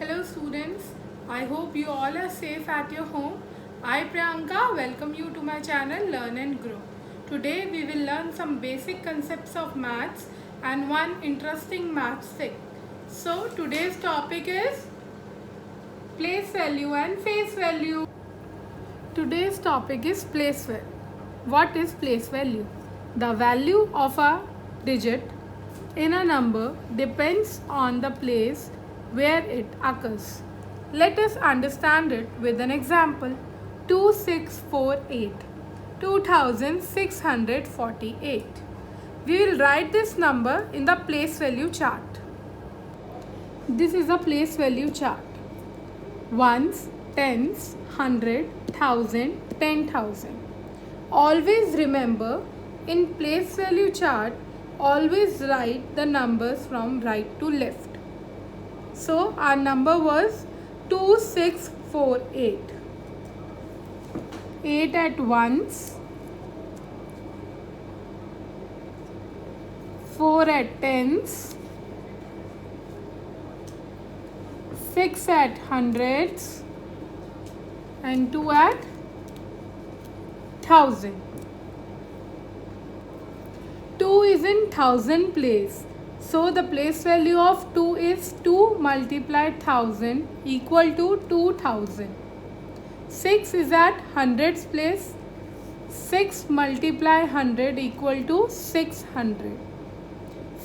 Hello students, I hope you all are safe at your home. I Priyanka welcome you to my channel Learn and Grow. Today we will learn some basic concepts of maths and one interesting maths thing. So today's topic is place value and face value. Today's topic is place value. What is place value? The value of a digit in a number depends on the place where it occurs. Let us understand it with an example. 2648, 2648. We will write this number in the place value chart. This is a place value chart. Ones, tens, hundred, thousand, 10,000. Always remember, in place value chart, always write the numbers from right to left. So our number was 2648. 8 at ones, 4 at tens, 6 at hundreds, and 2 at thousand. 2 is in thousand place. So the place value of 2 is 2 multiplied 1000 equal to 2000. 6 is at hundreds place. 6 multiply 100 equal to 600.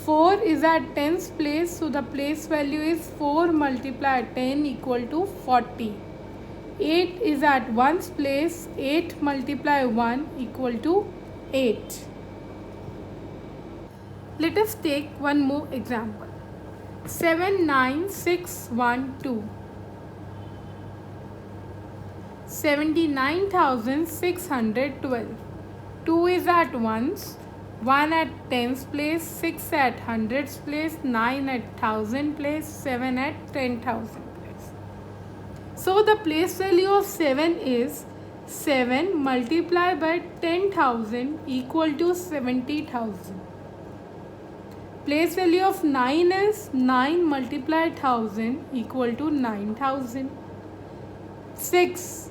4 is at tens place. So the place value is 4 multiplied 10 equal to 40. 8 is at ones place. 8 multiply 1 equal to 8. Let us take one more example. 79612. 79,612. 2 is at ones, 1 at tens place, 6 at hundreds place, 9 at thousand place, 7 at 10,000 place. So the place value of 7 is 7 multiplied by 10,000 equal to 70,000. Place value of 9 is 9 multiplied 1000 equal to 9000. 6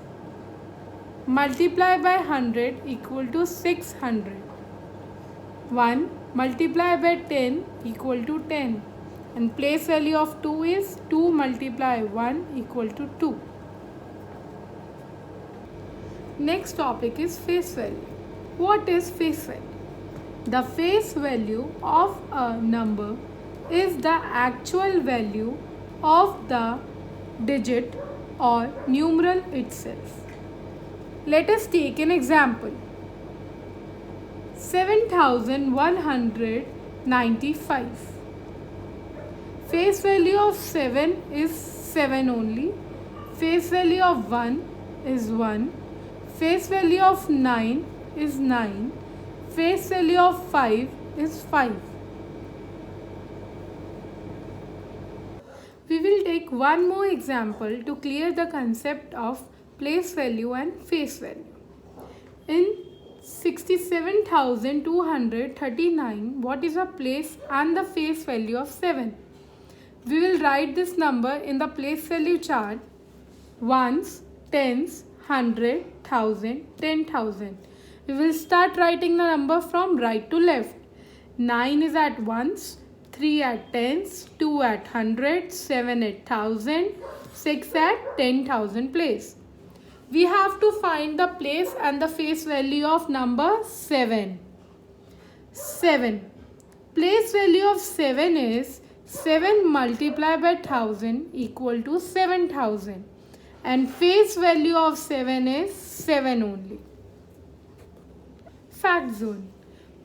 multiplied by 100 equal to 600. 1 multiplied by 10 equal to 10. And place value of 2 is 2 multiplied 1 equal to 2. Next topic is face value. What is face value? The face value of a number is the actual value of the digit or numeral itself. Let us take an example. 7195. Face value of 7 is 7 only. Face value of 1 is 1. Face value of 9 is 9. Face value of 5 is 5. We will take one more example to clear the concept of place value and face value. In 67,239, what is the place and the face value of 7? We will write this number in the place value chart. Ones, tens, 100, 1000, 10,000. We will start writing the number from right to left. 9 is at ones, 3 at tens, 2 at hundreds, 7 at thousand, 6 at 10,000 place. We have to find the place and the face value of number 7. 7. Place value of 7 is 7 multiplied by 1000 equal to 7000. And face value of 7 is 7 only. Fact zone.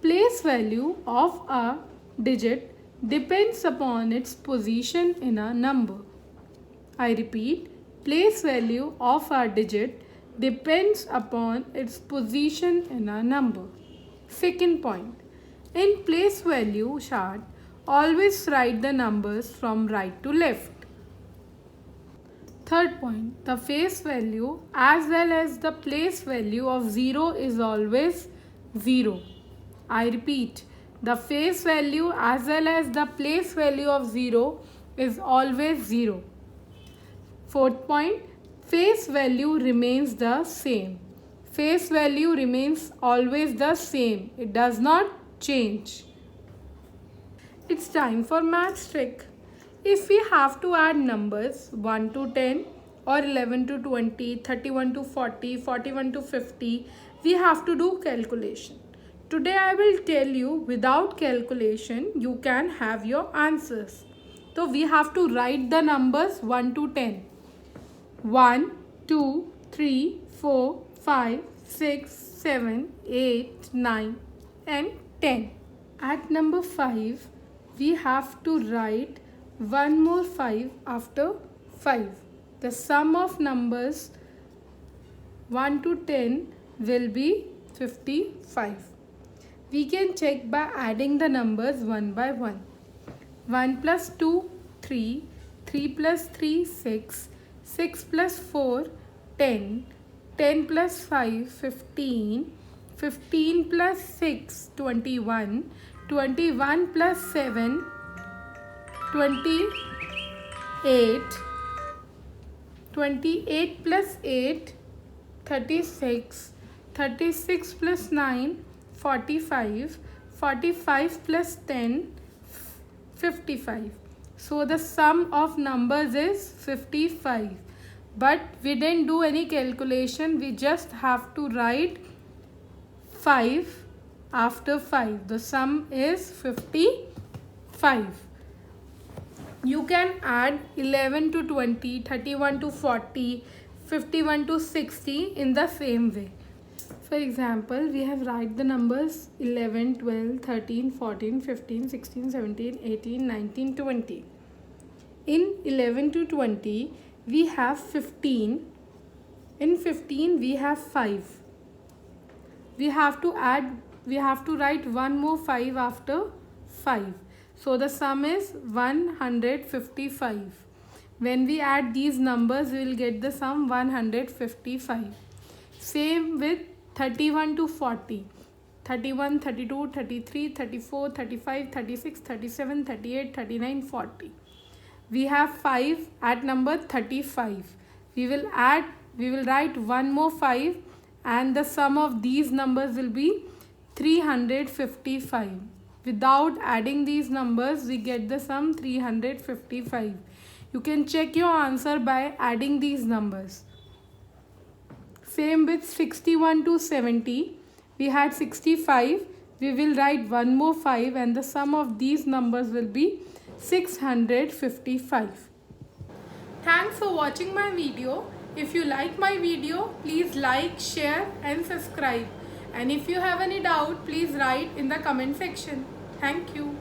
Place value of a digit depends upon its position in a number. I repeat, place value of a digit depends upon its position in a number. Second point. In place value chart, always write the numbers from right to left. Third point. The face value as well as the place value of 0 is always 0. I repeat, the face value as well as the place value of 0 is always 0. Fourth point, face value remains the same. Face value remains always the same. It does not change. It's time for math trick. If we have to add numbers 1 to 10 or 11 to 20, 31 to 40, 41 to 50, we have to do calculation. Today I will tell you without calculation you can have your answers. So we have to write the numbers 1 to 10. 1, 2, 3, 4, 5, 6, 7, 8, 9 and 10. At number 5, we have to write one more 5 after 5. The sum of numbers 1 to 10 will be 55. We can check by adding the numbers one by one. 1 plus 2, 3, 3 plus 3, 6, 6 plus 4, 10, 10 plus 5, 15, 15 plus 6, 21, 21 plus 7, 28, 28 plus 8, 36, 36 plus 9, 45, 45 plus 10, 55. So the sum of numbers is 55. But we didn't do any calculation. We just have to write 5 after 5. The sum is 55. You can add 11 to 20, 31 to 40, 51 to 60 in the same way. For example, we have write the numbers 11, 12, 13, 14, 15, 16, 17, 18, 19, 20. In 11 to 20, we have 15. In 15, we have 5. We have to write one more 5 after 5. So the sum is 155. When we add these numbers, we will get the sum 155. Same with 31 to 40. 31, 32, 33, 34, 35, 36, 37, 38, 39, 40. We have 5 at number 35. We will write one more 5 and the sum of these numbers will be 355. Without adding these numbers, we get the sum 355. You can check your answer by adding these numbers. Same with 61 to 70. We had 65. We will write one more 5 and the sum of these numbers will be 655. Thanks for watching my video. If you like my video, please like, share and subscribe. And if you have any doubt, please write in the comment section. Thank you.